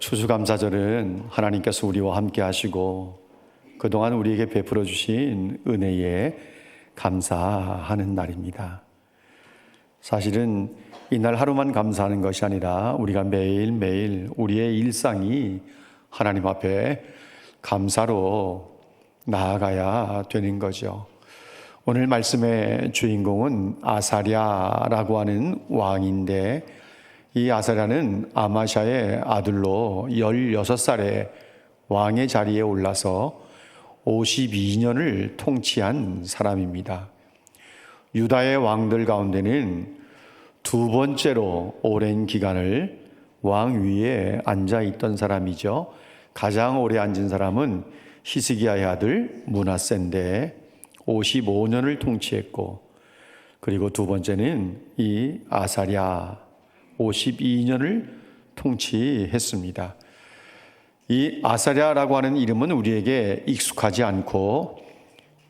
추수감사절은 하나님께서 우리와 함께 하시고 그동안 우리에게 베풀어 주신 은혜에 감사하는 날입니다. 사실은 이날 하루만 감사하는 것이 아니라 우리가 매일매일 우리의 일상이 하나님 앞에 감사로 나아가야 되는 거죠. 오늘 말씀의 주인공은 아사랴라고 하는 왕인데, 이 아사랴는 아마샤의 아들로 16살에 왕의 자리에 올라서 52년을 통치한 사람입니다. 유다의 왕들 가운데는 두 번째로 오랜 기간을 왕 위에 앉아 있던 사람이죠. 가장 오래 앉은 사람은 히스기야의 아들 므낫세인데 55년을 통치했고, 그리고 두 번째는 이 아사랴 52년을 통치했습니다. 이 아사랴라고 하는 이름은 우리에게 익숙하지 않고,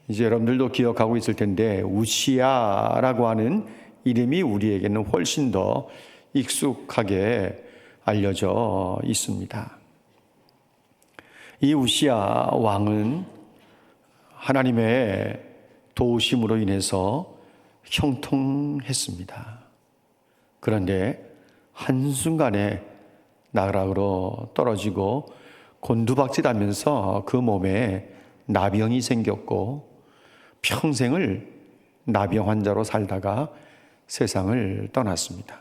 이제 여러분들도 기억하고 있을 텐데 우시야라고 하는 이름이 우리에게는 훨씬 더 익숙하게 알려져 있습니다. 이 우시야 왕은 하나님의 도우심으로 인해서 형통했습니다. 그런데 한순간에 나락으로 떨어지고 곤두박질하면서 그 몸에 나병이 생겼고 평생을 나병 환자로 살다가 세상을 떠났습니다.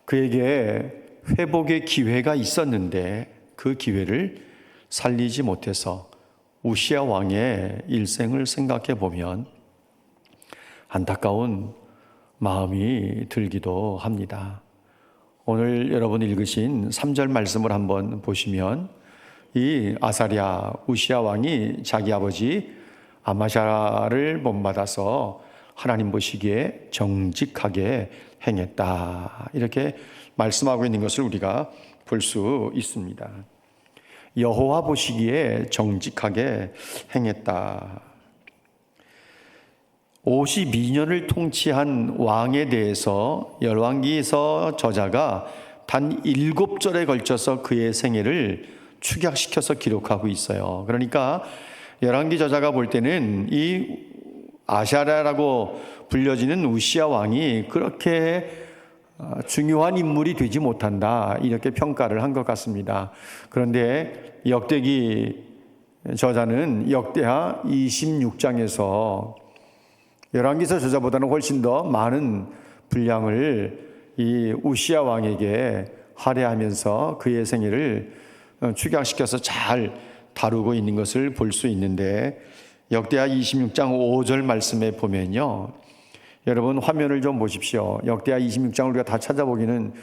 그에게 회복의 기회가 있었는데 그 기회를 살리지 못해서 우시야 왕의 일생을 생각해 보면 안타까운 마음이 들기도 합니다. 오늘 여러분 읽으신 3절 말씀을 한번 보시면 이 아사랴 우시야 왕이 자기 아버지 아마샤를 본받아서 하나님 보시기에 정직하게 행했다, 이렇게 말씀하고 있는 것을 우리가 볼 수 있습니다. 여호와 보시기에 정직하게 행했다. 52년을 통치한 왕에 대해서 열왕기서 저자가 단 7절에 걸쳐서 그의 생애를 축약시켜서 기록하고 있어요. 그러니까 열왕기 저자가 볼 때는 이 아사랴라고 불려지는 우시야 왕이 그렇게 중요한 인물이 되지 못한다, 이렇게 평가를 한 것 같습니다. 그런데 역대기 저자는 역대하 26장에서 열왕기서 저자보다는 훨씬 더 많은 분량을 이 우시야 왕에게 할애하면서 그의 생애를 축약시켜서 잘 다루고 있는 것을 볼 수 있는데, 역대하 26장 5절 말씀에 보면요, 여러분 화면을 좀 보십시오. 역대하 26장을 우리가 다 찾아보기는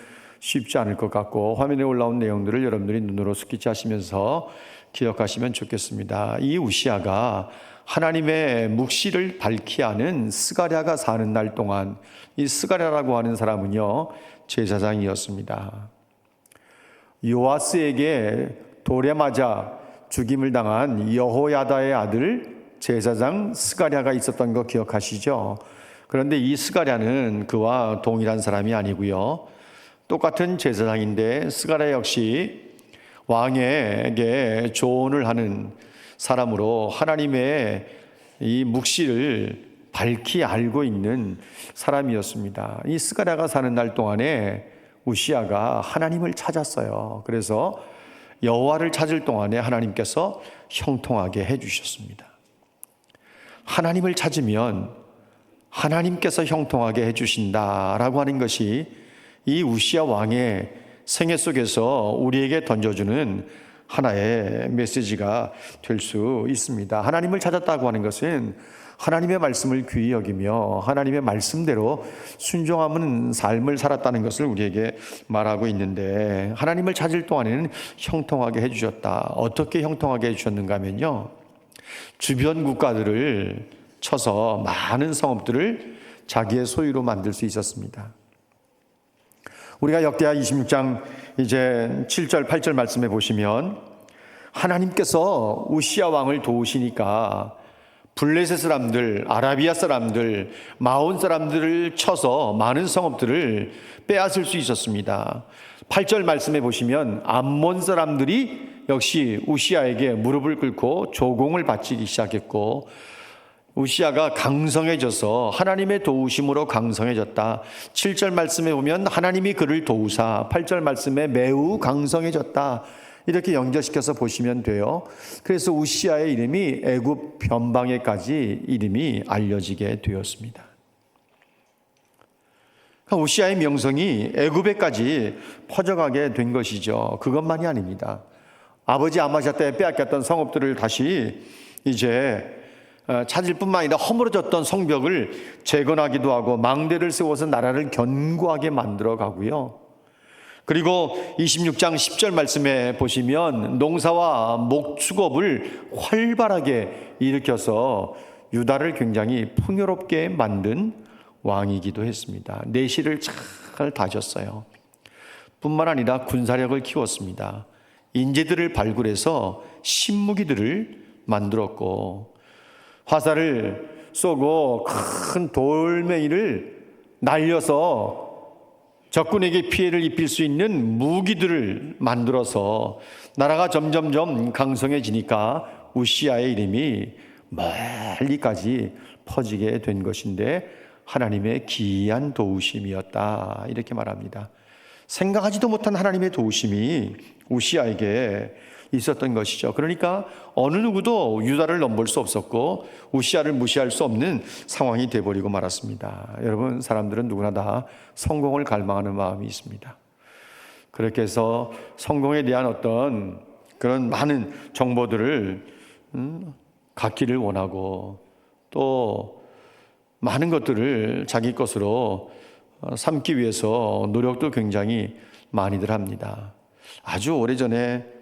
쉽지 않을 것 같고, 화면에 올라온 내용들을 여러분들이 눈으로 스케치하시면서 기억하시면 좋겠습니다. 이 우시야가 하나님의 묵시를 밝히 하는 스가랴가 사는 날 동안, 이 스가랴라고 하는 사람은요 제사장이었습니다. 요아스에게 돌에 맞아 죽임을 당한 여호야다의 아들 제사장 스가랴가 있었던 거 기억하시죠? 그런데 이 스가랴는 그와 동일한 사람이 아니고요, 똑같은 제사장인데 스가랴 역시 왕에게 조언을 하는 사람으로 하나님의 이 묵시를 밝히 알고 있는 사람이었습니다. 이 스가랴가 사는 날 동안에 우시야가 하나님을 찾았어요. 그래서 여호와를 찾을 동안에 하나님께서 형통하게 해주셨습니다. 하나님을 찾으면 하나님께서 형통하게 해주신다라고 하는 것이 이 우시야 왕의 생애 속에서 우리에게 던져주는 하나의 메시지가 될 수 있습니다. 하나님을 찾았다고 하는 것은 하나님의 말씀을 귀히 여기며 하나님의 말씀대로 순종하는 삶을 살았다는 것을 우리에게 말하고 있는데, 하나님을 찾을 동안에는 형통하게 해주셨다. 어떻게 형통하게 해주셨는가 하면요, 주변 국가들을 쳐서 많은 성읍들을 자기의 소유로 만들 수 있었습니다. 우리가 역대하 26장 이제 7절 8절 말씀해 보시면 하나님께서 우시야 왕을 도우시니까 블레셋 사람들, 아라비아 사람들, 마온 사람들을 쳐서 많은 성읍들을 빼앗을 수 있었습니다. 8절 말씀해 보시면 암몬 사람들이 역시 우시아에게 무릎을 꿇고 조공을 바치기 시작했고, 우시아가 강성해져서 하나님의 도우심으로 강성해졌다. 7절 말씀에 보면 하나님이 그를 도우사, 8절 말씀에 매우 강성해졌다. 이렇게 연결시켜서 보시면 돼요. 그래서 우시아의 이름이 애굽 변방에까지 이름이 알려지게 되었습니다. 우시아의 명성이 애굽에까지 퍼져가게 된 것이죠. 그것만이 아닙니다. 아버지 아마시아 때 빼앗겼던 성읍들을 다시 이제 찾을 뿐만 아니라 허물어졌던 성벽을 재건하기도 하고 망대를 세워서 나라를 견고하게 만들어 가고요. 그리고 26장 10절 말씀에 보시면 농사와 목축업을 활발하게 일으켜서 유다를 굉장히 풍요롭게 만든 왕이기도 했습니다. 내실을 잘 다졌어요. 뿐만 아니라 군사력을 키웠습니다. 인재들을 발굴해서 신무기들을 만들었고, 화살을 쏘고 큰 돌멩이를 날려서 적군에게 피해를 입힐 수 있는 무기들을 만들어서 나라가 점점점 강성해지니까 우시아의 이름이 멀리까지 퍼지게 된 것인데 하나님의 기이한 도우심이었다, 이렇게 말합니다. 생각하지도 못한 하나님의 도우심이 우시아에게 있었던 것이죠. 그러니까 어느 누구도 유다를 넘볼 수 없었고 우시아를 무시할 수 없는 상황이 돼버리고 말았습니다. 여러분, 사람들은 누구나 다 성공을 갈망하는 마음이 있습니다. 그렇게 해서 성공에 대한 어떤 그런 많은 정보들을 갖기를 원하고 또 많은 것들을 자기 것으로 삼기 위해서 노력도 굉장히 많이들 합니다. 아주 오래전에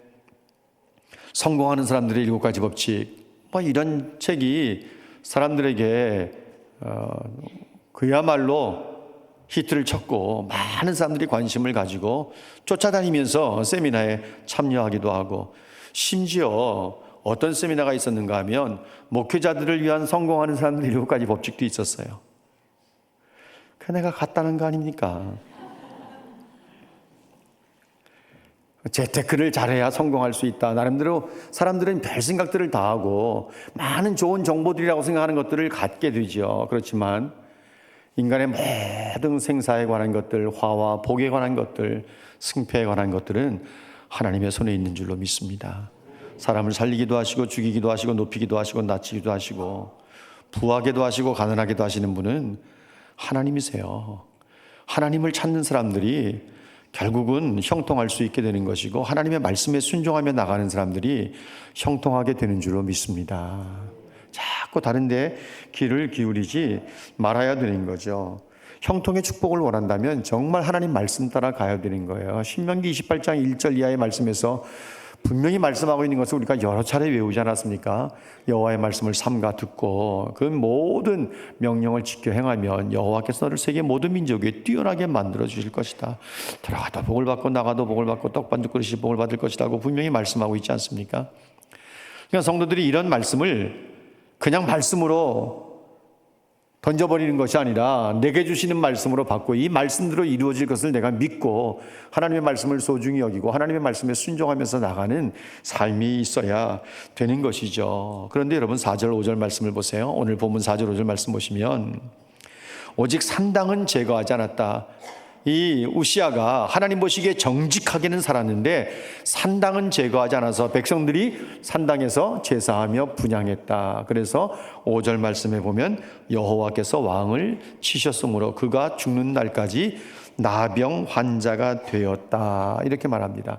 성공하는 사람들의 7가지 법칙, 이런 책이 사람들에게 그야말로 히트를 쳤고 많은 사람들이 관심을 가지고 쫓아다니면서 세미나에 참여하기도 하고, 심지어 어떤 세미나가 있었는가 하면 목회자들을 위한 성공하는 사람들의 7가지 법칙도 있었어요. 그 내가 갔다는 거 아닙니까? 재테크를 잘해야 성공할 수 있다. 나름대로 사람들은 별 생각들을 다 하고 많은 좋은 정보들이라고 생각하는 것들을 갖게 되죠. 그렇지만 인간의 모든 생사에 관한 것들, 화와 복에 관한 것들, 승패에 관한 것들은 하나님의 손에 있는 줄로 믿습니다. 사람을 살리기도 하시고 죽이기도 하시고 높이기도 하시고 낮추기도 하시고 부하게도 하시고 가난하게도 하시는 분은 하나님이세요. 하나님을 찾는 사람들이 결국은 형통할 수 있게 되는 것이고, 하나님의 말씀에 순종하며 나가는 사람들이 형통하게 되는 줄로 믿습니다. 자꾸 다른 데 귀를 기울이지 말아야 되는 거죠. 형통의 축복을 원한다면 정말 하나님 말씀 따라 가야 되는 거예요. 신명기 28장 1절 이하의 말씀에서 분명히 말씀하고 있는 것을 우리가 여러 차례 외우지 않았습니까? 여호와의 말씀을 삼가 듣고 그 모든 명령을 지켜 행하면 여호와께서 너를 세계 모든 민족에 뛰어나게 만들어 주실 것이다. 들어가도 복을 받고 나가도 복을 받고 떡반죽 그릇이 복을 받을 것이라고 분명히 말씀하고 있지 않습니까? 그러니까 성도들이 이런 말씀을 그냥 말씀으로 던져버리는 것이 아니라 내게 주시는 말씀으로 받고 이 말씀대로 이루어질 것을 내가 믿고 하나님의 말씀을 소중히 여기고 하나님의 말씀에 순종하면서 나가는 삶이 있어야 되는 것이죠. 그런데 여러분 4절 5절 말씀을 보세요. 오늘 본문 4절 5절 말씀 보시면 오직 산당은 제거하지 않았다. 이 우시아가 하나님 보시기에 정직하게는 살았는데 산당은 제거하지 않아서 백성들이 산당에서 제사하며 분향했다. 그래서 5절 말씀에 보면 여호와께서 왕을 치셨으므로 그가 죽는 날까지 나병 환자가 되었다, 이렇게 말합니다.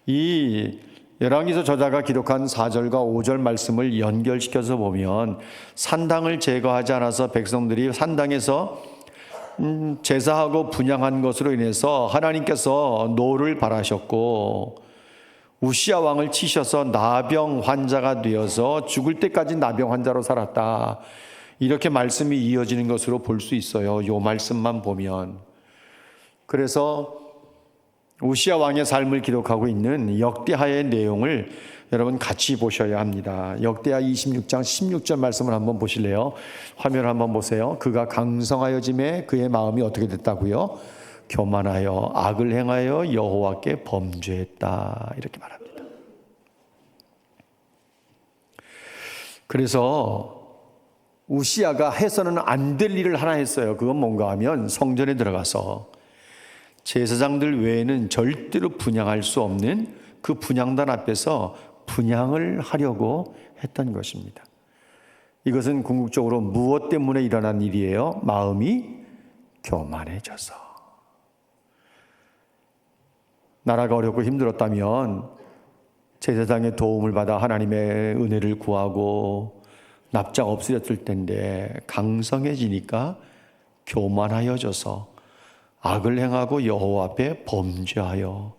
이 열왕기서 저자가 기록한 4절과 5절 말씀을 연결시켜서 보면 산당을 제거하지 않아서 백성들이 산당에서 제사하고 분향한 것으로 인해서 하나님께서 노를 바라셨고 우시아 왕을 치셔서 나병 환자가 되어서 죽을 때까지 나병 환자로 살았다, 이렇게 말씀이 이어지는 것으로 볼 수 있어요. 이 말씀만 보면. 그래서 우시아 왕의 삶을 기록하고 있는 역대하의 내용을 여러분 같이 보셔야 합니다. 역대하 26장 16절 말씀을 한번 보실래요? 화면을 한번 보세요. 그가 강성하여짐에 그의 마음이 어떻게 됐다고요? 교만하여 악을 행하여 여호와께 범죄했다. 이렇게 말합니다. 그래서 우시아가 해서는 안 될 일을 하나 했어요. 그건 뭔가 하면 성전에 들어가서 제사장들 외에는 절대로 분향할 수 없는 그 분향단 앞에서 분향을 하려고 했던 것입니다. 이것은 궁극적으로 무엇 때문에 일어난 일이에요? 마음이 교만해져서. 나라가 어렵고 힘들었다면 제사장의 도움을 받아 하나님의 은혜를 구하고 납작 엎드렸을 텐데 강성해지니까 교만하여져서 악을 행하고 여호와 앞에 범죄하여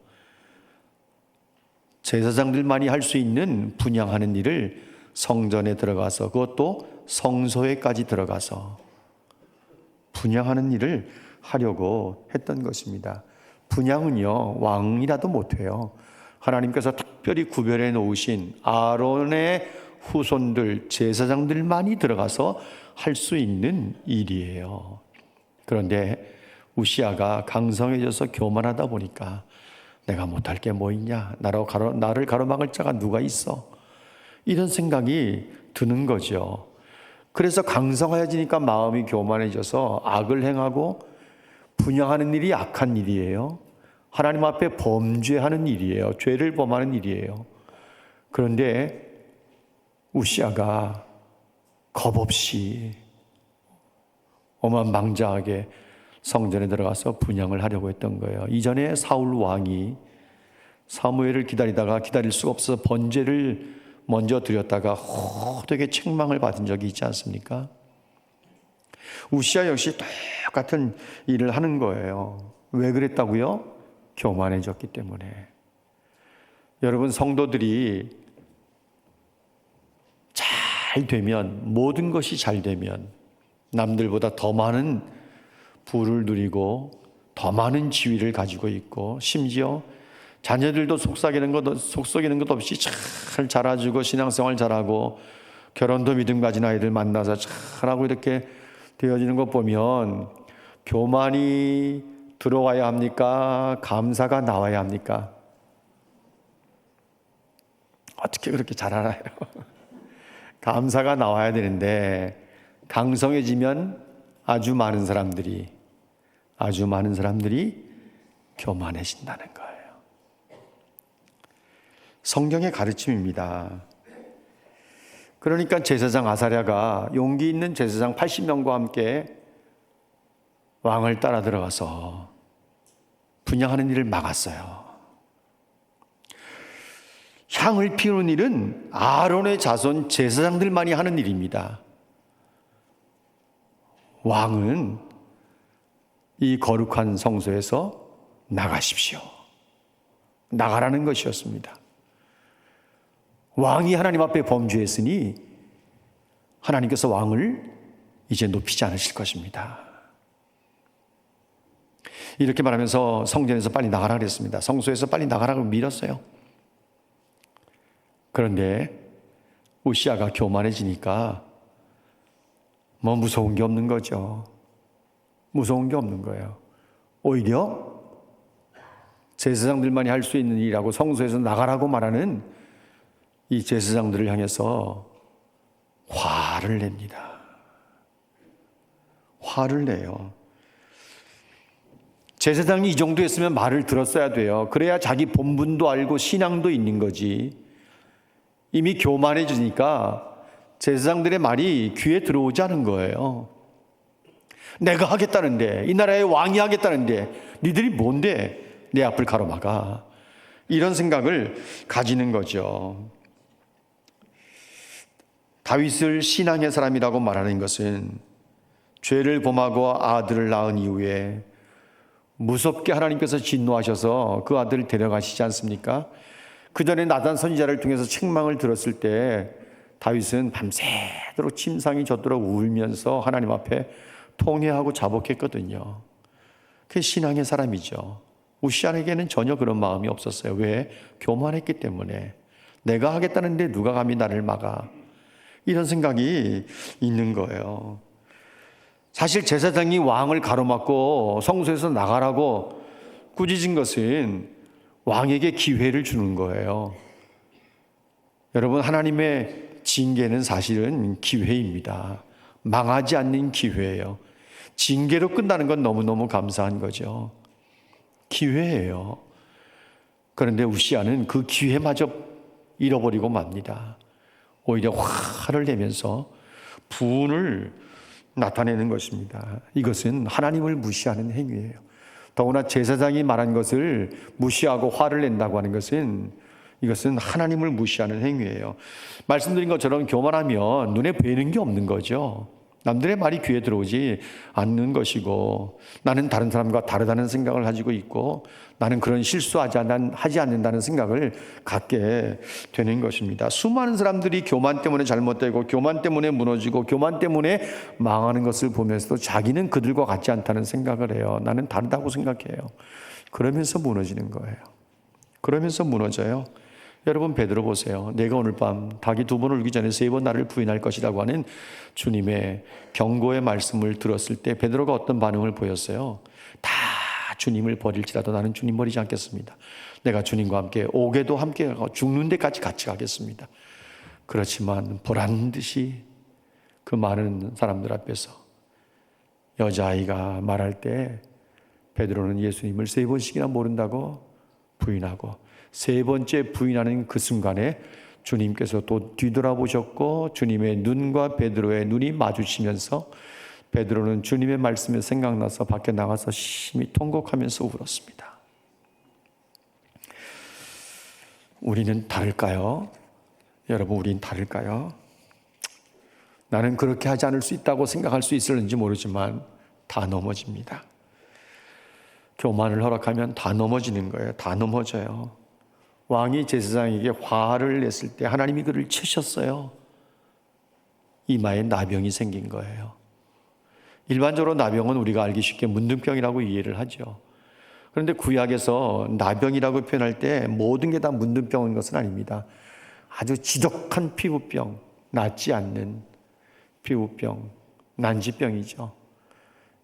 제사장들만이 할 수 있는 분향하는 일을 성전에 들어가서 그것도 성소에까지 들어가서 분향하는 일을 하려고 했던 것입니다. 분향은요, 왕이라도 못해요. 하나님께서 특별히 구별해 놓으신 아론의 후손들, 제사장들만이 들어가서 할 수 있는 일이에요. 그런데 우시아가 강성해져서 교만하다 보니까 내가 못할 게 뭐 있냐? 나를 가로막을 자가 누가 있어? 이런 생각이 드는 거죠. 그래서 강성해지니까 마음이 교만해져서 악을 행하고 분향하는 일이 악한 일이에요. 하나님 앞에 범죄하는 일이에요. 죄를 범하는 일이에요. 그런데 우시아가 겁없이 어마망자하게 성전에 들어가서 분향을 하려고 했던 거예요. 이전에 사울 왕이 사무엘을 기다릴 수가 없어서 번제를 먼저 드렸다가 호되게 책망을 받은 적이 있지 않습니까? 우시아 역시 똑같은 일을 하는 거예요. 왜 그랬다고요? 교만해졌기 때문에. 여러분, 성도들이 잘 되면, 모든 것이 잘 되면 남들보다 더 많은 부를 누리고 더 많은 지위를 가지고 있고 심지어 자녀들도 속삭이는 것 없이 잘 자라주고 신앙생활 잘하고 결혼도 믿음 가진 아이들 만나서 잘하고 이렇게 되어지는 것 보면 교만이 들어와야 합니까? 감사가 나와야 합니까? 어떻게 그렇게 잘 알아요? 감사가 나와야 되는데 강성해지면 아주 많은 사람들이 교만해진다는 거예요. 성경의 가르침입니다. 그러니까 제사장 아사랴가 용기 있는 제사장 80명과 함께 왕을 따라 들어가서 분향하는 일을 막았어요. 향을 피우는 일은 아론의 자손 제사장들만이 하는 일입니다. 왕은 이 거룩한 성소에서 나가십시오. 나가라는 것이었습니다. 왕이 하나님 앞에 범죄했으니 하나님께서 왕을 이제 높이지 않으실 것입니다. 이렇게 말하면서 성전에서 빨리 나가라 그랬습니다. 성소에서 빨리 나가라고 밀었어요. 그런데 우시아가 교만해지니까 뭐 무서운 게 없는 거죠. 무서운 게 없는 거예요. 오히려 제사장들만이 할 수 있는 일이라고 성소에서 나가라고 말하는 이 제사장들을 향해서 화를 냅니다. 화를 내요. 제사장이 이 정도 했으면 말을 들었어야 돼요. 그래야 자기 본분도 알고 신앙도 있는 거지. 이미 교만해지니까 제사장들의 말이 귀에 들어오지 않은 거예요. 내가 하겠다는데, 이 나라의 왕이 하겠다는데 니들이 뭔데 내 앞을 가로막아. 이런 생각을 가지는 거죠. 다윗을 신앙의 사람이라고 말하는 것은 죄를 범하고 아들을 낳은 이후에 무섭게 하나님께서 진노하셔서 그 아들을 데려가시지 않습니까? 그 전에 나단 선지자를 통해서 책망을 들었을 때 다윗은 밤새도록 침상이 젖도록 울면서 하나님 앞에 통회하고 자복했거든요. 그게 신앙의 사람이죠. 우시아에게는 전혀 그런 마음이 없었어요. 왜? 교만했기 때문에. 내가 하겠다는데 누가 감히 나를 막아? 이런 생각이 있는 거예요. 사실 제사장이 왕을 가로막고 성소에서 나가라고 꾸짖은 것은 왕에게 기회를 주는 거예요. 여러분, 하나님의 징계는 사실은 기회입니다. 망하지 않는 기회예요. 징계로 끝나는 건 너무너무 감사한 거죠. 기회예요. 그런데 우시아는 그 기회마저 잃어버리고 맙니다. 오히려 화를 내면서 분을 나타내는 것입니다. 이것은 하나님을 무시하는 행위예요. 더구나 제사장이 말한 것을 무시하고 화를 낸다고 하는 것은 이것은 하나님을 무시하는 행위예요. 말씀드린 것처럼 교만하면 눈에 뵈는 게 없는 거죠. 남들의 말이 귀에 들어오지 않는 것이고, 나는 다른 사람과 다르다는 생각을 가지고 있고, 나는 그런 실수하지 않는다는 생각을 갖게 되는 것입니다. 수많은 사람들이 교만 때문에 잘못되고, 교만 때문에 무너지고, 교만 때문에 망하는 것을 보면서도 자기는 그들과 같지 않다는 생각을 해요. 나는 다르다고 생각해요. 그러면서 무너지는 거예요. 그러면서 무너져요. 여러분, 베드로 보세요. 내가 오늘 밤 닭이 2번 울기 전에 3번 나를 부인할 것이라고 하는 주님의 경고의 말씀을 들었을 때 베드로가 어떤 반응을 보였어요? 다 주님을 버릴지라도 나는 주님 버리지 않겠습니다. 내가 주님과 함께 옥에도 함께 가고 죽는 데까지 같이 가겠습니다. 그렇지만 보란 듯이 그 많은 사람들 앞에서 여자아이가 말할 때 베드로는 예수님을 3번씩이나 모른다고 부인하고, 3번째 부인하는 그 순간에 주님께서 또 뒤돌아보셨고 주님의 눈과 베드로의 눈이 마주치면서 베드로는 주님의 말씀이 생각나서 밖에 나가서 심히 통곡하면서 울었습니다. 우리는 다를까요? 여러분, 우린 다를까요? 나는 그렇게 하지 않을 수 있다고 생각할 수 있을는지 모르지만 다 넘어집니다. 교만을 허락하면 다 넘어지는 거예요. 다 넘어져요. 왕이 제사장에게 화를 냈을 때 하나님이 그를 치셨어요. 이마에 나병이 생긴 거예요. 일반적으로 나병은 우리가 알기 쉽게 문둥병이라고 이해를 하죠. 그런데 구약에서 나병이라고 표현할 때 모든 게 다 문둥병인 것은 아닙니다. 아주 지독한 피부병, 낫지 않는 피부병, 난치병이죠.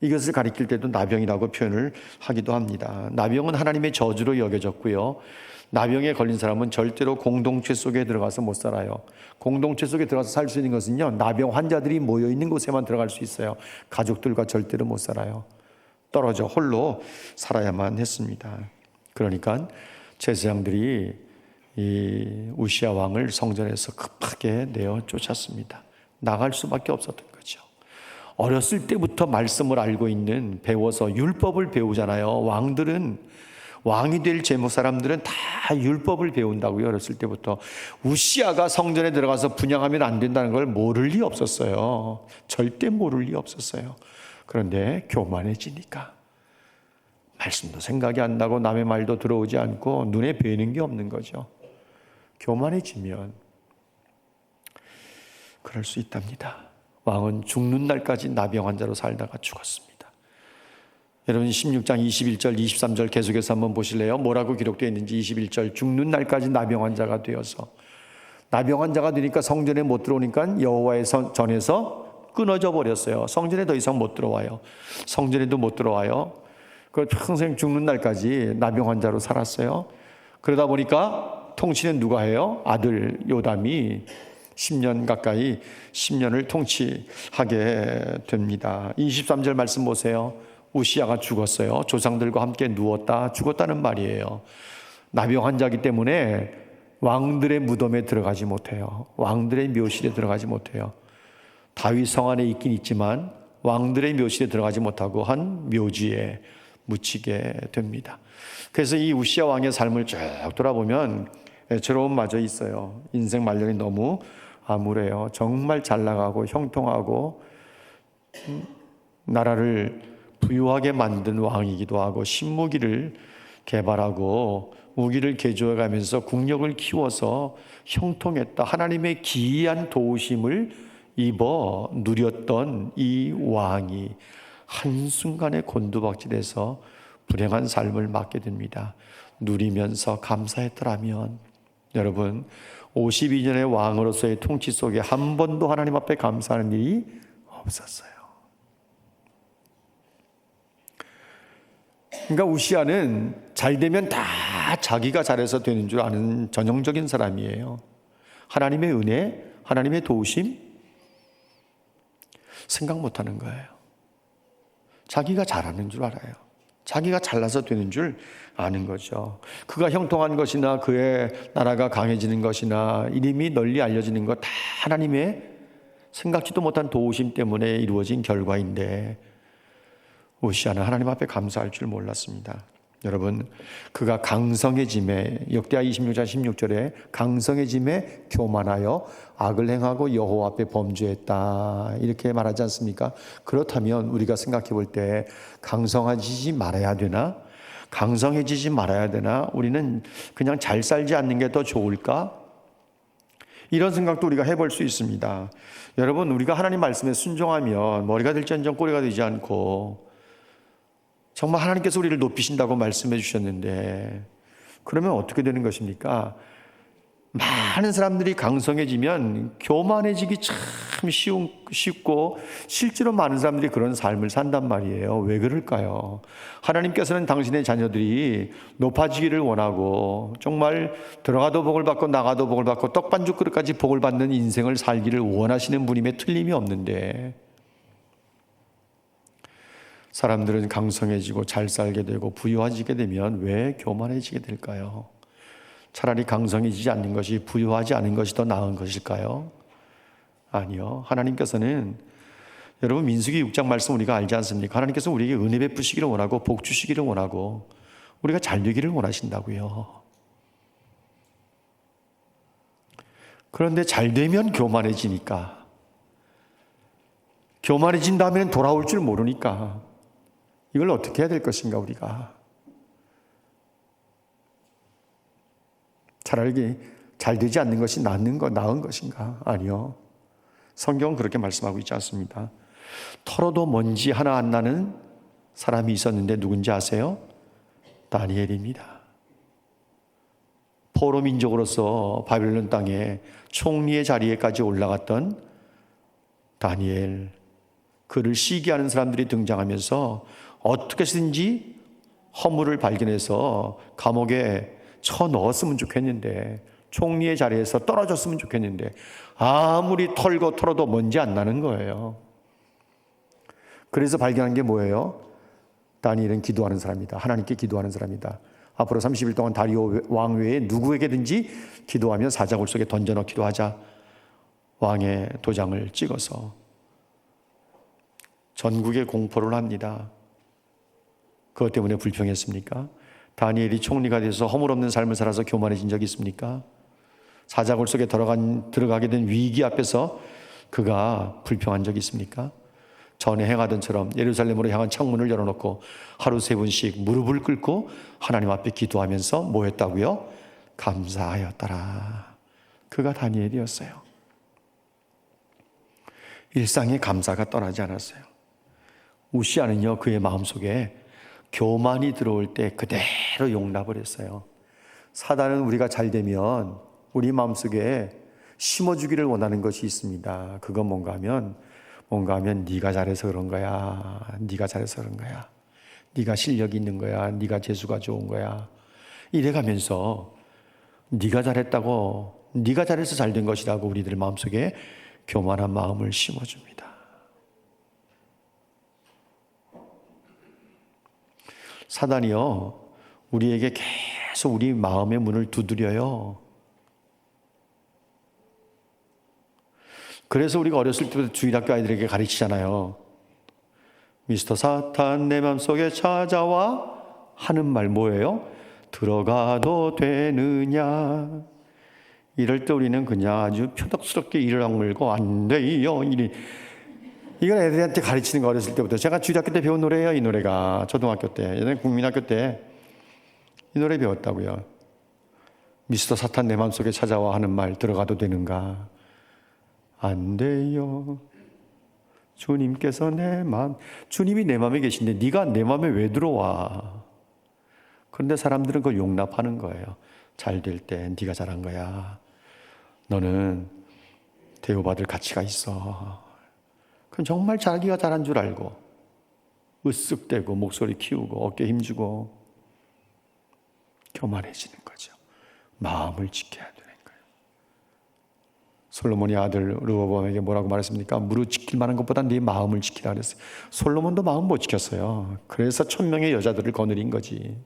이것을 가리킬 때도 나병이라고 표현을 하기도 합니다. 나병은 하나님의 저주로 여겨졌고요. 나병에 걸린 사람은 절대로 공동체 속에 들어가서 못 살아요. 공동체 속에 들어가서 살 수 있는 것은요, 나병 환자들이 모여있는 곳에만 들어갈 수 있어요. 가족들과 절대로 못 살아요. 떨어져 홀로 살아야만 했습니다. 그러니까 제사장들이 이 우시아 왕을 성전에서 급하게 내어 쫓았습니다. 나갈 수밖에 없었던 거죠. 어렸을 때부터 말씀을 알고 있는, 배워서 율법을 배우잖아요. 왕이 될 제목 사람들은 다 율법을 배운다고요. 어렸을 때부터. 우시아가 성전에 들어가서 분향하면 안 된다는 걸 모를 리 없었어요. 절대 모를 리 없었어요. 그런데 교만해지니까 말씀도 생각이 안 나고 남의 말도 들어오지 않고 눈에 뵈는 게 없는 거죠. 교만해지면 그럴 수 있답니다. 왕은 죽는 날까지 나병 환자로 살다가 죽었습니다. 여러분, 16장 21절 23절 계속해서 한번 보실래요? 뭐라고 기록되어 있는지. 21절, 죽는 날까지 나병 환자가 되어서, 나병 환자가 되니까 성전에 못 들어오니까 여호와의 전에서 끊어져 버렸어요. 성전에 더 이상 못 들어와요. 성전에도 못 들어와요. 그 평생 죽는 날까지 나병 환자로 살았어요. 그러다 보니까 통치는 누가 해요? 아들 요담이 10년 가까이 10년을 통치하게 됩니다. 23절 말씀 보세요. 우시아가 죽었어요. 조상들과 함께 누웠다, 죽었다는 말이에요. 나병 환자이기 때문에 왕들의 무덤에 들어가지 못해요. 왕들의 묘실에 들어가지 못해요. 다윗 성 안에 있긴 있지만 왕들의 묘실에 들어가지 못하고 한 묘지에 묻히게 됩니다. 그래서 이 우시아 왕의 삶을 쭉 돌아보면 애처로움마저 있어요. 인생 말년이 너무 암울해요. 정말 잘 나가고 형통하고 나라를 부유하게 만든 왕이기도 하고, 신무기를 개발하고 무기를 개조해가면서 국력을 키워서 형통했다. 하나님의 기이한 도우심을 입어 누렸던 이 왕이 한순간에 곤두박질해서 불행한 삶을 맞게 됩니다. 누리면서 감사했더라면, 여러분, 52년의 왕으로서의 통치 속에 한 번도 하나님 앞에 감사하는 일이 없었어요. 그러니까 우시아는 잘 되면 다 자기가 잘해서 되는 줄 아는 전형적인 사람이에요. 하나님의 은혜, 하나님의 도우심 생각 못하는 거예요. 자기가 잘하는 줄 알아요. 자기가 잘나서 되는 줄 아는 거죠. 그가 형통한 것이나 그의 나라가 강해지는 것이나 이름이 널리 알려지는 것 다 하나님의 생각지도 못한 도우심 때문에 이루어진 결과인데 우시아는 하나님 앞에 감사할 줄 몰랐습니다. 여러분, 그가 강성해짐에, 역대하 26장 16절에 강성해짐에 교만하여 악을 행하고 여호와 앞에 범죄했다 이렇게 말하지 않습니까? 그렇다면 우리가 생각해 볼 때 강성해지지 말아야 되나? 강성해지지 말아야 되나? 우리는 그냥 잘 살지 않는 게 더 좋을까? 이런 생각도 우리가 해볼 수 있습니다. 여러분, 우리가 하나님 말씀에 순종하면 머리가 될지언정 꼬리가 되지 않고 정말 하나님께서 우리를 높이신다고 말씀해 주셨는데 그러면 어떻게 되는 것입니까? 많은 사람들이 강성해지면 교만해지기 참 쉽고 실제로 많은 사람들이 그런 삶을 산단 말이에요. 왜 그럴까요? 하나님께서는 당신의 자녀들이 높아지기를 원하고 정말 들어가도 복을 받고 나가도 복을 받고 떡반죽 그릇까지 복을 받는 인생을 살기를 원하시는 분임에 틀림이 없는데 사람들은 강성해지고 잘 살게 되고 부유해지게 되면 왜 교만해지게 될까요? 차라리 강성해지지 않는 것이 부유하지 않은 것이 더 나은 것일까요? 아니요. 하나님께서는 여러분 민수기 6장 말씀 우리가 알지 않습니까? 하나님께서 우리에게 은혜 베푸시기를 원하고 복 주시기를 원하고 우리가 잘 되기를 원하신다고요. 그런데 잘 되면 교만해지니까 교만해진 다음에는 돌아올 줄 모르니까 이걸 어떻게 해야 될 것인가 우리가. 차라리 잘 되지 않는 것이 나은 것인가? 아니요. 성경은 그렇게 말씀하고 있지 않습니다. 털어도 먼지 하나 안 나는 사람이 있었는데 누군지 아세요? 다니엘입니다. 포로 민족으로서 바빌론 땅에 총리의 자리에까지 올라갔던 다니엘. 그를 시기하는 사람들이 등장하면서 어떻게 해서든지 허물을 발견해서 감옥에 쳐넣었으면 좋겠는데 총리의 자리에서 떨어졌으면 좋겠는데 아무리 털어도 먼지 안 나는 거예요. 그래서 발견한 게 뭐예요? 다니엘은 기도하는 사람이다. 하나님께 기도하는 사람이다. 앞으로 30일 동안 다리오 왕 외에 누구에게든지 기도하며 사자굴 속에 던져넣기도 하자. 왕의 도장을 찍어서 전국에 공포를 합니다. 그것 때문에 불평했습니까? 다니엘이 총리가 돼서 허물없는 삶을 살아서 교만해진 적이 있습니까? 사자굴 속에 들어가게 된 위기 앞에서 그가 불평한 적이 있습니까? 전에 행하던처럼 예루살렘으로 향한 창문을 열어놓고 하루 3번씩 무릎을 꿇고 하나님 앞에 기도하면서 뭐 했다고요? 감사하였더라. 그가 다니엘이었어요. 일상의 감사가 떠나지 않았어요. 우시아는요, 그의 마음속에 교만이 들어올 때 그대로 용납을 했어요. 사단은 우리가 잘 되면 우리 마음속에 심어주기를 원하는 것이 있습니다. 그건 뭔가 하면 네가 잘해서 그런 거야. 네가 잘해서 그런 거야. 네가 실력이 있는 거야. 네가 재수가 좋은 거야. 이래가면서 네가 잘했다고, 네가 잘해서 잘 된 것이라고 우리들 마음속에 교만한 마음을 심어줍니다. 사단이요, 우리에게 계속 우리 마음의 문을 두드려요. 그래서 우리가 어렸을 때부터 주일학교 아이들에게 가르치잖아요. 미스터 사탄 내 맘속에 찾아와 하는 말 뭐예요? 들어가도 되느냐. 이럴 때 우리는 그냥 아주 표독스럽게 이를 악물고 안 돼요. 이건 애들한테 가르치는 거 어렸을 때부터. 제가 주일학교 때 배운 노래예요. 이 노래가 초등학교 때, 예전에 국민학교 때 이 노래 배웠다고요. 미스터 사탄 내 맘속에 찾아와 하는 말 들어가도 되는가? 안 돼요. 주님께서 주님이 내 마음에 계신데 네가 내 마음에 왜 들어와? 그런데 사람들은 그걸 용납하는 거예요. 잘 될 때 네가 잘한 거야. 너는 대우받을 가치가 있어. 그럼 정말 자기가 잘한 줄 알고 으쓱대고 목소리 키우고 어깨 힘주고 교만해지는 거죠. 마음을 지켜야 되는 거예요. 솔로몬이 아들 르호보암에게 뭐라고 말했습니까? 무릇 지킬 만한 것보다 네 마음을 지키라 그랬어요. 솔로몬도 마음 못 지켰어요. 그래서 1000명의 여자들을 거느린 거지.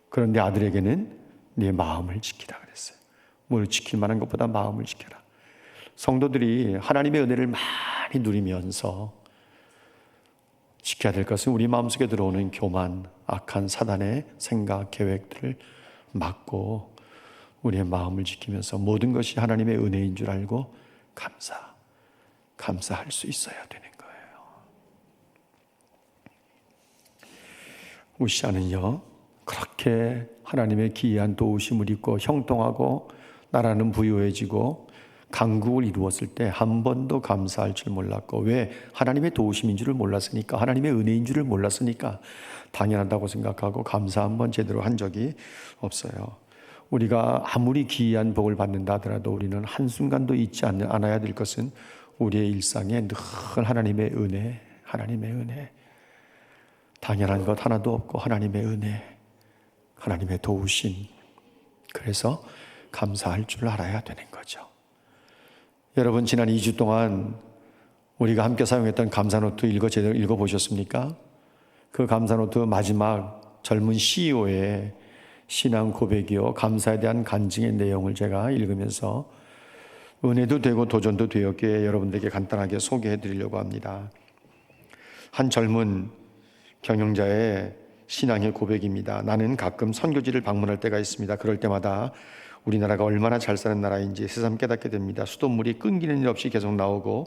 그런데 아들에게는 네 마음을 지키라 그랬어요. 무릇 지킬 만한 것보다 마음을 지켜라. 성도들이 하나님의 은혜를 많이 누리면서 지켜야 될 것은 우리 마음속에 들어오는 교만, 악한 사단의 생각, 계획들을 막고 우리의 마음을 지키면서 모든 것이 하나님의 은혜인 줄 알고 감사할 수 있어야 되는 거예요. 우시아는요, 그렇게 하나님의 기이한 도우심을 입고 형통하고 나라는 부유해지고 강국을 이루었을 때 한 번도 감사할 줄 몰랐고, 왜? 하나님의 도우심인 줄을 몰랐으니까, 하나님의 은혜인 줄을 몰랐으니까 당연하다고 생각하고 감사 한번 제대로 한 적이 없어요. 우리가 아무리 기이한 복을 받는다 하더라도 우리는 한순간도 잊지 않아야 될 것은 우리의 일상에 늘 하나님의 은혜, 하나님의 은혜, 당연한 것 하나도 없고 하나님의 은혜, 하나님의 도우심. 그래서 감사할 줄 알아야 되는 거죠. 여러분, 지난 2주 동안 우리가 함께 사용했던 감사노트 제대로 읽어보셨습니까? 그 감사노트 마지막 젊은 CEO의 신앙 고백이요, 감사에 대한 간증의 내용을 제가 읽으면서 은혜도 되고 도전도 되었기에 여러분들에게 간단하게 소개해 드리려고 합니다. 한 젊은 경영자의 신앙의 고백입니다. 나는 가끔 선교지를 방문할 때가 있습니다. 그럴 때마다 우리나라가 얼마나 잘 사는 나라인지 새삼 깨닫게 됩니다. 수돗물이 끊기는 일 없이 계속 나오고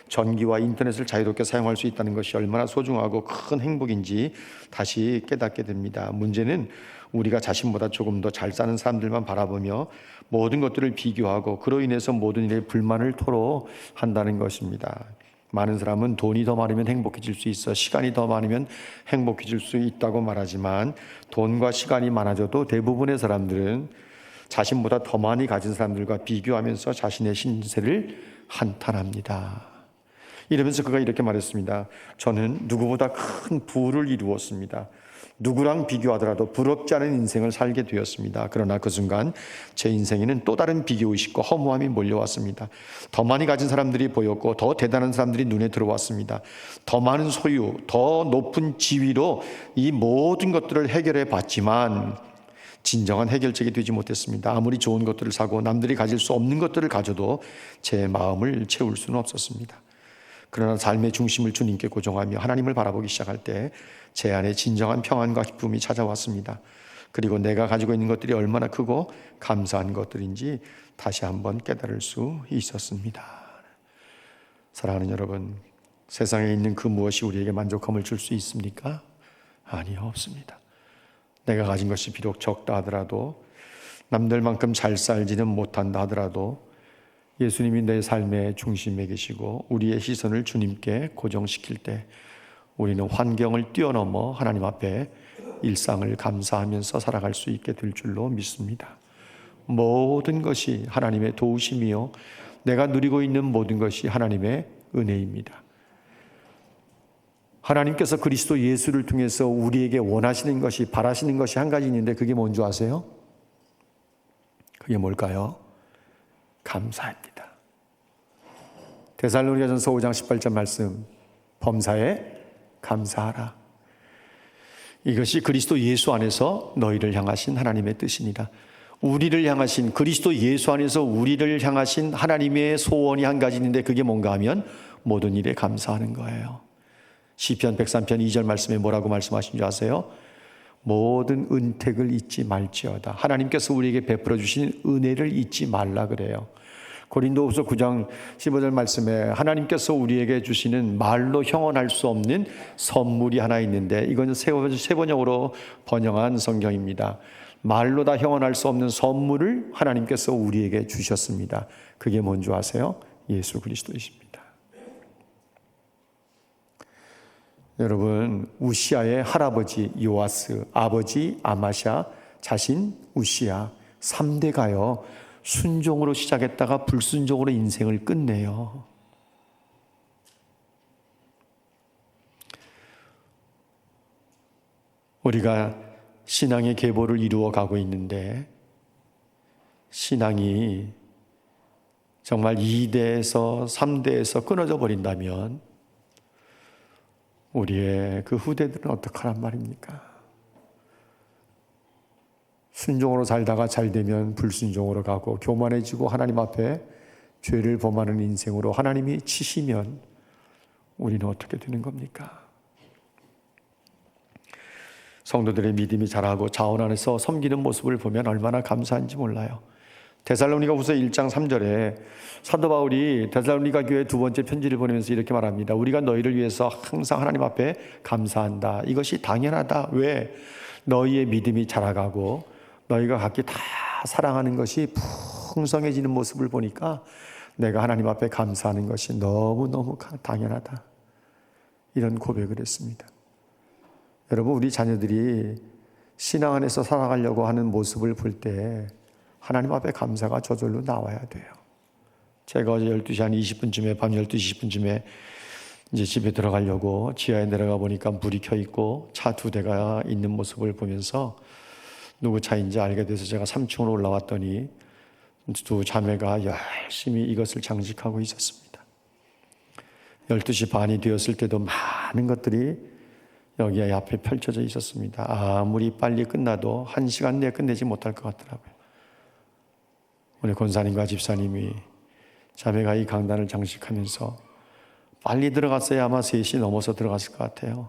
전기와 인터넷을 자유롭게 사용할 수 있다는 것이 얼마나 소중하고 큰 행복인지 다시 깨닫게 됩니다. 문제는 우리가 자신보다 조금 더 잘 사는 사람들만 바라보며 모든 것들을 비교하고 그로 인해서 모든 일에 불만을 토로한다는 것입니다. 많은 사람은 돈이 더 많으면 행복해질 수 있어, 시간이 더 많으면 행복해질 수 있다고 말하지만 돈과 시간이 많아져도 대부분의 사람들은 자신보다 더 많이 가진 사람들과 비교하면서 자신의 신세를 한탄합니다. 이러면서 그가 이렇게 말했습니다. 저는 누구보다 큰 부를 이루었습니다. 누구랑 비교하더라도 부럽지 않은 인생을 살게 되었습니다. 그러나 그 순간 제 인생에는 또 다른 비교의식과 허무함이 몰려왔습니다. 더 많이 가진 사람들이 보였고 더 대단한 사람들이 눈에 들어왔습니다. 더 많은 소유, 더 높은 지위로 이 모든 것들을 해결해 봤지만 진정한 해결책이 되지 못했습니다. 아무리 좋은 것들을 사고 남들이 가질 수 없는 것들을 가져도 제 마음을 채울 수는 없었습니다. 그러나 삶의 중심을 주님께 고정하며 하나님을 바라보기 시작할 때 제 안에 진정한 평안과 기쁨이 찾아왔습니다. 그리고 내가 가지고 있는 것들이 얼마나 크고 감사한 것들인지 다시 한번 깨달을 수 있었습니다. 사랑하는 여러분, 세상에 있는 그 무엇이 우리에게 만족함을 줄 수 있습니까? 아니요, 없습니다. 내가 가진 것이 비록 적다 하더라도, 남들만큼 잘 살지는 못한다 하더라도 예수님이 내 삶의 중심에 계시고 우리의 시선을 주님께 고정시킬 때 우리는 환경을 뛰어넘어 하나님 앞에 일상을 감사하면서 살아갈 수 있게 될 줄로 믿습니다. 모든 것이 하나님의 도우심이요, 내가 누리고 있는 모든 것이 하나님의 은혜입니다. 하나님께서 그리스도 예수를 통해서 우리에게 원하시는 것이, 바라시는 것이 한 가지 있는데 그게 뭔지 아세요? 그게 뭘까요? 감사입니다. 데살로니가전서 5장 18절 말씀, 범사에 감사하라. 이것이 그리스도 예수 안에서 너희를 향하신 하나님의 뜻입니다. 우리를 향하신, 그리스도 예수 안에서 우리를 향하신 하나님의 소원이 한 가지 있는데 그게 뭔가 하면 모든 일에 감사하는 거예요. 시편 103편 2절 말씀에 뭐라고 말씀하신 줄 아세요? 모든 은택을 잊지 말지어다. 하나님께서 우리에게 베풀어 주신 은혜를 잊지 말라 그래요. 고린도후서 9장 15절 말씀에 하나님께서 우리에게 주시는 말로 형언할 수 없는 선물이 하나 있는데, 이건 세 번역으로 번역한 성경입니다. 말로 다 형언할 수 없는 선물을 하나님께서 우리에게 주셨습니다. 그게 뭔지 아세요? 예수 그리스도이십니다. 여러분, 우시아의 할아버지 요아스, 아버지 아마샤, 자신 우시아 3대가요 순종으로 시작했다가 불순종으로 인생을 끝내요. 우리가 신앙의 계보를 이루어 가고 있는데 신앙이 정말 2대에서 3대에서 끊어져 버린다면 우리의 그 후대들은 어떡하란 말입니까? 순종으로 살다가 잘 되면 불순종으로 가고 교만해지고 하나님 앞에 죄를 범하는 인생으로 하나님이 치시면 우리는 어떻게 되는 겁니까? 성도들의 믿음이 자라고 자원 안에서 섬기는 모습을 보면 얼마나 감사한지 몰라요. 데살로니가후서 1장 3절에 사도 바울이 데살로니가 교회 두 번째 편지를 보내면서 이렇게 말합니다. 우리가 너희를 위해서 항상 하나님 앞에 감사한다. 이것이 당연하다. 왜? 너희의 믿음이 자라가고 너희가 각기 다 사랑하는 것이 풍성해지는 모습을 보니까 내가 하나님 앞에 감사하는 것이 너무너무 당연하다. 이런 고백을 했습니다. 여러분, 우리 자녀들이 신앙 안에서 살아가려고 하는 모습을 볼 때 하나님 앞에 감사가 저절로 나와야 돼요. 제가 어제 12시 한 20분쯤에 밤 12시 20분쯤에 이제 집에 들어가려고 지하에 내려가 보니까 불이 켜 있고 차 2대가 있는 모습을 보면서 누구 차인지 알게 돼서 제가 3층으로 올라왔더니 두 자매가 열심히 이것을 장식하고 있었습니다. 12시 반이 되었을 때도 많은 것들이 여기 앞에 펼쳐져 있었습니다. 아무리 빨리 끝나도 1시간 내에 끝내지 못할 것 같더라고요. 우리 권사님과 집사님이 자매가 이 강단을 장식하면서 빨리 들어갔어야 아마 3시 넘어서 들어갔을 것 같아요.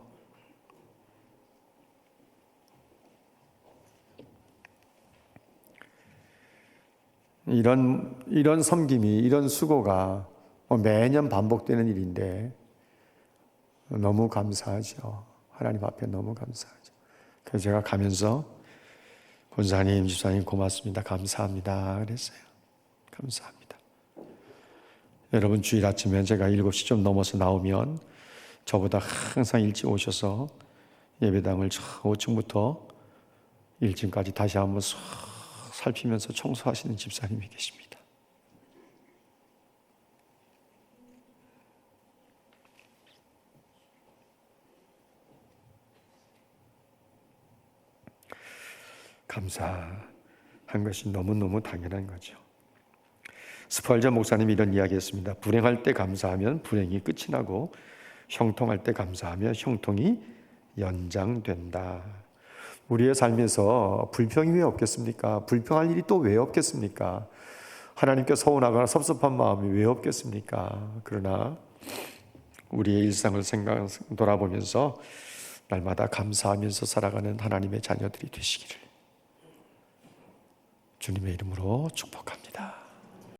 이런 섬김이, 이런 수고가 매년 반복되는 일인데 너무 감사하죠. 하나님 앞에 너무 감사하죠. 그래서 제가 가면서 권사님, 집사님 고맙습니다. 감사합니다. 그랬어요. 감사합니다. 여러분 주일 아침에 제가 7시 좀 넘어서 나오면 저보다 항상 일찍 오셔서 예배당을 5층부터 1층까지 다시 한번 싹 살피면서 청소하시는 집사님이 계십니다. 감사한 것이 너무너무 당연한 거죠. 스펄전 목사님이 이런 이야기했습니다. 불행할 때 감사하면 불행이 끝이 나고 형통할 때 감사하면 형통이 연장된다. 우리의 삶에서 불평이 왜 없겠습니까? 불평할 일이 또 왜 없겠습니까? 하나님께 서운하거나 섭섭한 마음이 왜 없겠습니까? 그러나 우리의 일상을 돌아보면서 날마다 감사하면서 살아가는 하나님의 자녀들이 되시기를 주님의 이름으로 축복합니다.